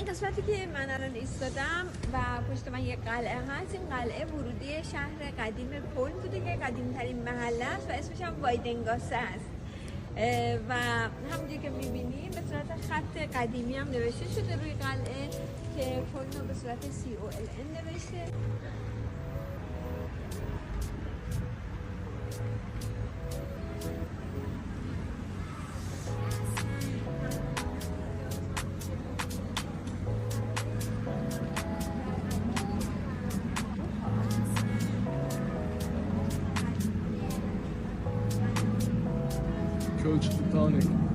این قسمتی که من الان ایستادم و پشت من یه قلعه هست. این قلعه ورودی شهر قدیم پل بوده که قدیمترین محله است و اسمش هم وایدنگاسه است و همونجوری که میبینیم به صورت خط قدیمی هم نوشته شده روی قلعه که پل رو به صورت COLN نوشته. Köln Titanic.